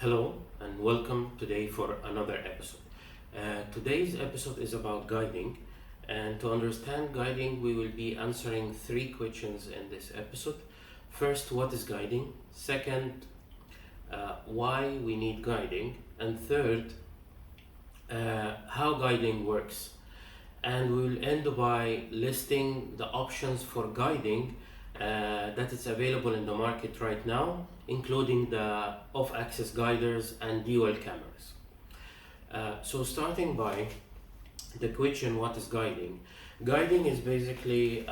Hello and welcome today for another episode. Today's episode is about guiding, and to understand guiding, we will be answering three questions in this episode. First, what is guiding? Second, why we need guiding? And third, how guiding works. And we will end by listing the options for guiding that is available in the market right now, including the off-axis guiders and dual cameras. So starting by the question, what is guiding? Guiding is basically,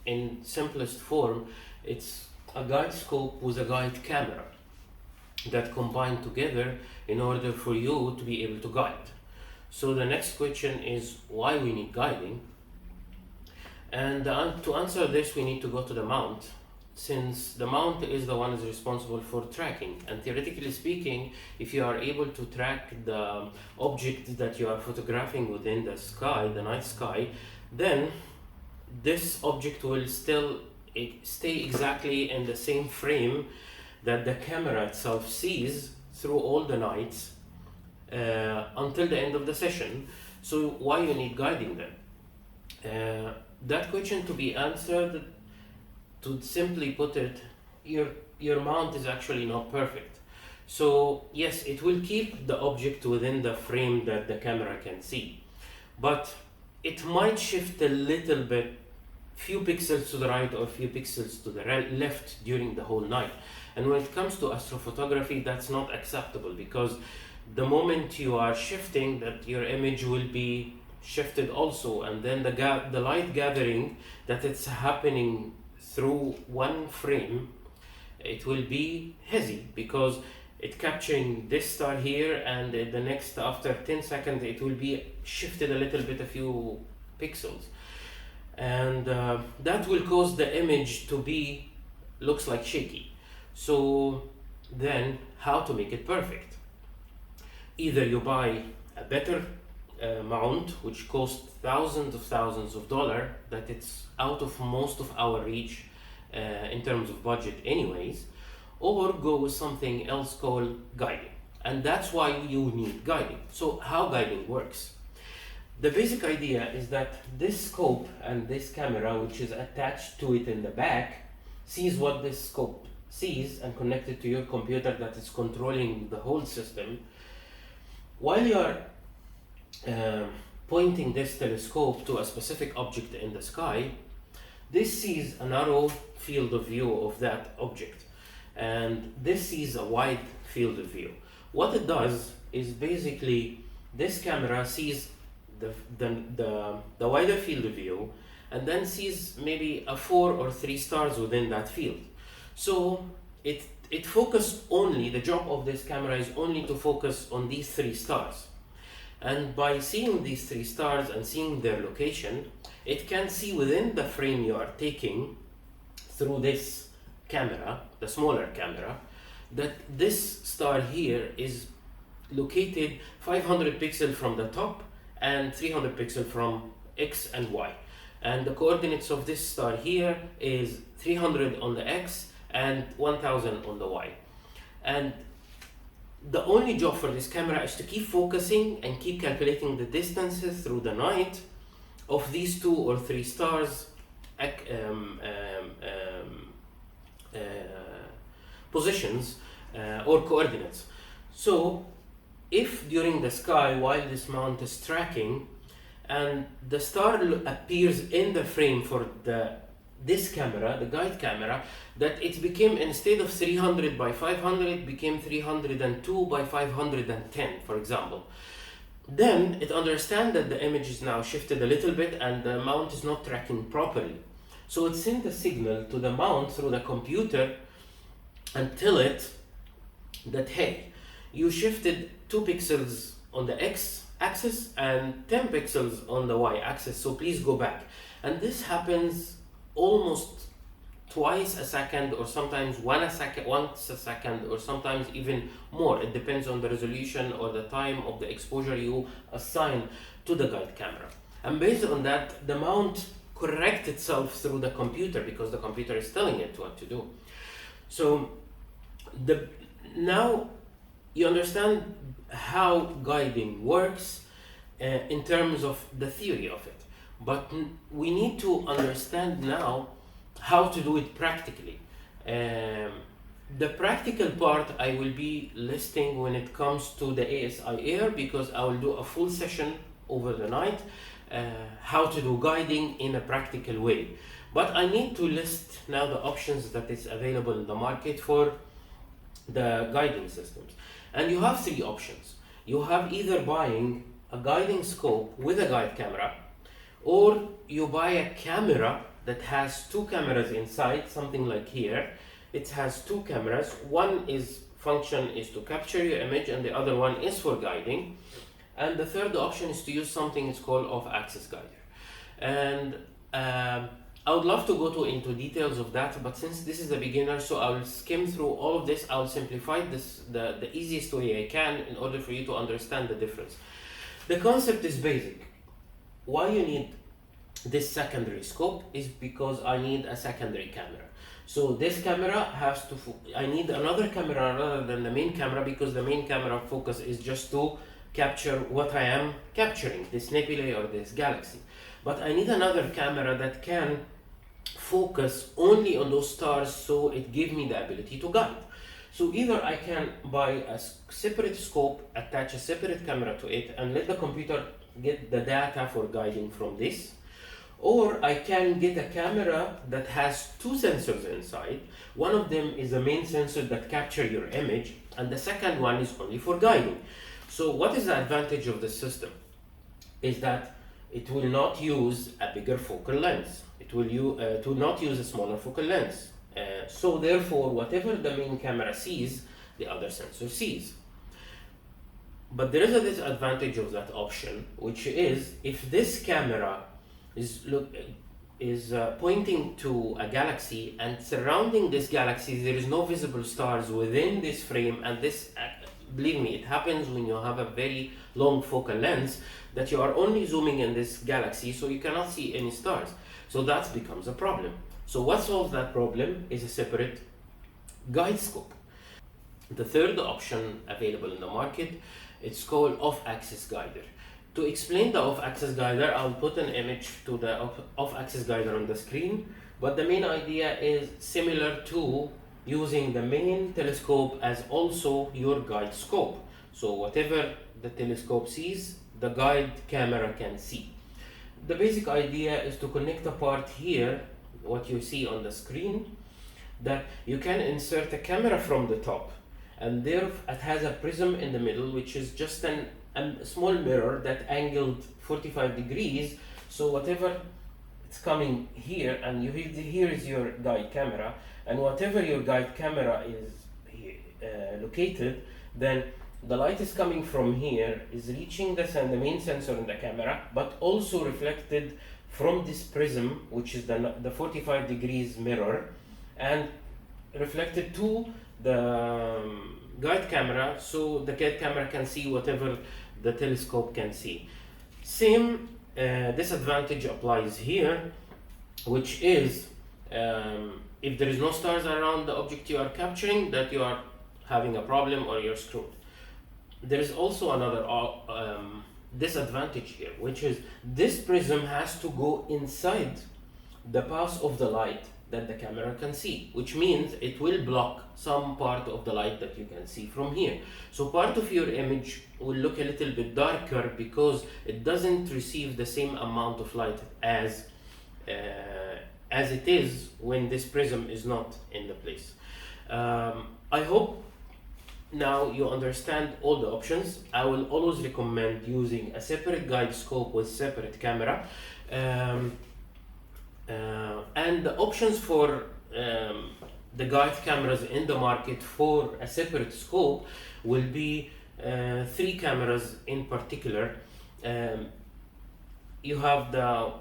in simplest form, it's a guide scope with a guide camera that combine together in order for you to be able to guide. So the next question is why we need guiding. And to answer this, we need to go to the mount, since the mount is the one is responsible for tracking. And theoretically speaking, if you are able to track the object that you are photographing within the sky, the night sky, then this object will still stay exactly in the same frame that the camera itself sees through all the nights until the end of the session. So why you need guiding then? That question to be answered, to simply put it, your mount is actually not perfect. So yes, it will keep the object within the frame that the camera can see, but it might shift a little bit, few pixels to the right or few pixels to the left during the whole night. And when it comes to astrophotography, that's not acceptable, because the moment you are shifting, that your image will be shifted also, and then the light gathering that it's happening through one frame, it will be hazy because it capturing this star here, and the next, after 10 seconds, it will be shifted a little bit, a few pixels, and that will cause the image to be looks like shaky. So then how to make it perfect? Either you buy a better mount, which costs thousands of dollars, that it's out of most of our reach in terms of budget anyways, or go with something else called guiding. And that's why you need guiding. So how guiding works? The basic idea is that this scope and this camera, which is attached to it in the back, sees what this scope sees and connected to your computer that is controlling the whole system. While you are pointing this telescope to a specific object in the sky, this sees a narrow field of view of that object, and this sees a wide field of view. What it does is basically this camera sees the wider field of view, and then sees maybe a 4 or 3 stars within that field. So it focuses only, the job of this camera is only to focus on these 3 stars. And by seeing these 3 stars and seeing their location, it can see within the frame you are taking through this camera, the smaller camera, that this star here is located 500 pixels from the top and 300 pixels from X and Y. And the coordinates of this star here is 300 on the X and 1000 on the Y. And the only job for this camera is to keep focusing and keep calculating the distances through the night of these 2 or 3 stars positions or coordinates. So if during the sky, while this mount is tracking and the star appears in the frame for this camera, the guide camera, that it became, instead of 300 by 500, it became 302 by 510, for example. Then it understands that the image is now shifted a little bit and the mount is not tracking properly. So it sends a signal to the mount through the computer and tell it that, hey, you shifted 2 pixels on the X axis and 10 pixels on the Y axis, so please go back. And this happens almost twice a second, or sometimes once a second, or sometimes even more. It depends on the resolution or the time of the exposure you assign to the guide camera. And based on that, the mount corrects itself through the computer, because the computer is telling it what to do. So now you understand how guiding works in terms of the theory of it, but we need to understand now how to do it practically. Um, the practical part I will be listing when it comes to the ASI Air, because I will do a full session over the night how to do guiding in a practical way. But I need to list now the options that is available in the market for the guiding systems. And you have three options. You have either buying a guiding scope with a guide camera, or you buy a camera that has two cameras inside, something like here. It has two cameras. One is function is to capture your image, and the other one is for guiding. And the third option is to use something it's called off-axis guider. And I would love to go into details of that, but since this is a beginner, so I will skim through all of this. I will simplify this the easiest way I can in order for you to understand the difference. The concept is basic. Why you need this secondary scope is because I need a secondary camera. So this camera has to, I need another camera rather than the main camera, because the main camera focus is just to capture what I am capturing, this nebulae or this galaxy. But I need another camera that can focus only on those stars, so it gives me the ability to guide. So either I can buy a separate scope, attach a separate camera to it, and let the computer get the data for guiding from this, or I can get a camera that has two sensors inside. One of them is the main sensor that captures your image, and the second one is only for guiding. So what is the advantage of the system? Is that it will not use a bigger focal length. It will not use a smaller focal length. So therefore, whatever the main camera sees, the other sensor sees. But there is a disadvantage of that option, which is if this camera is pointing to a galaxy, and surrounding this galaxy there is no visible stars within this frame, and this, believe me, it happens when you have a very long focal length, that you are only zooming in this galaxy, so you cannot see any stars. So that becomes a problem. So what solves that problem is a separate guide scope. The third option available in the market, it's called off-axis guider. To explain the off-axis guider, I'll put an image to the off-axis guider on the screen, but the main idea is similar to using the main telescope as also your guide scope. So whatever the telescope sees, the guide camera can see. The basic idea is to connect a part here, what you see on the screen, that you can insert a camera from the top, and there it has a prism in the middle, which is just a small mirror that angled 45 degrees. So whatever it's coming here, and here is your guide camera, and whatever your guide camera is located, then the light is coming from here, is reaching the main sensor in the camera, but also reflected from this prism, which is the 45 degrees mirror, and reflected to the guide camera, so the guide camera can see whatever the telescope can see. Same disadvantage applies here, which is if there is no stars around the object you are capturing, that you are having a problem or you're screwed. There is also another disadvantage here, which is this prism has to go inside the path of the light that the camera can see, which means it will block some part of the light that you can see from here. So part of your image will look a little bit darker because it doesn't receive the same amount of light as it is when this prism is not in the place. I hope now you understand all the options. I will always recommend using a separate guide scope with separate camera. And the options for the guide cameras in the market for a separate scope will be 3 cameras in particular. You have the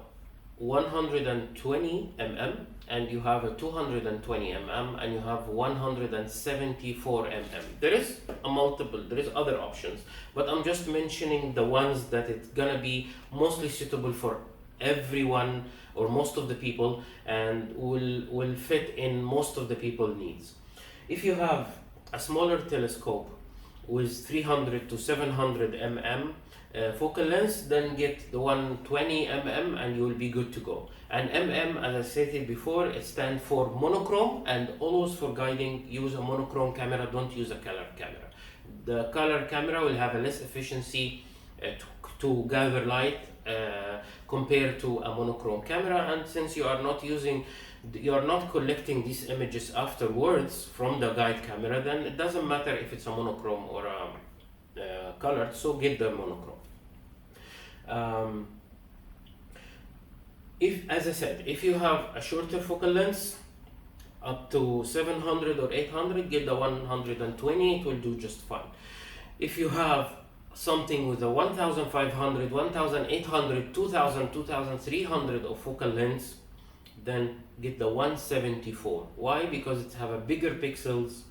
120 mm, and you have a 220 mm, and you have 174 mm. There is other options, but I'm just mentioning the ones that it's gonna be mostly suitable for everyone or most of the people, and will fit in most of the people's needs. If you have a smaller telescope with 300 to 700 mm focal length, then get the 120 mm and you will be good to go. And mm, as I stated before, it stands for monochrome, and always for guiding use a monochrome camera, don't use a color camera. The color camera will have a less efficiency to gather light compared to a monochrome camera, and since you are not collecting these images afterwards from the guide camera, then it doesn't matter if it's a monochrome or a colored, so get the monochrome. As I said, if you have a shorter focal length up to 700 or 800, get the 120, it will do just fine. If you have something with a 1500, 1800, 2000, 2300 of focal length, then get the 174. Why? Because it have a bigger pixels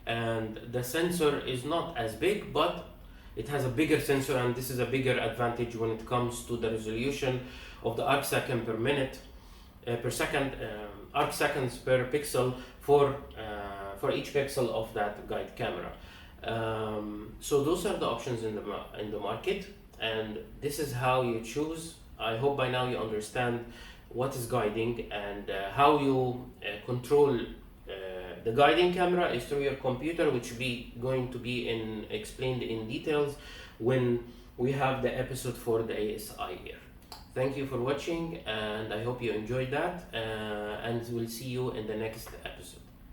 and the sensor is not as big, but it has a bigger sensor, and this is a bigger advantage when it comes to the resolution of the arc second per minute per second, arc seconds per pixel for each pixel of that guide camera. So those are the options in the market, and this is how you choose. I hope by now you understand what is guiding and how you control the guiding camera is through your computer, which going to be explained in details when we have the episode for the ASI here. Thank you for watching, and I hope you enjoyed that, and we'll see you in the next episode.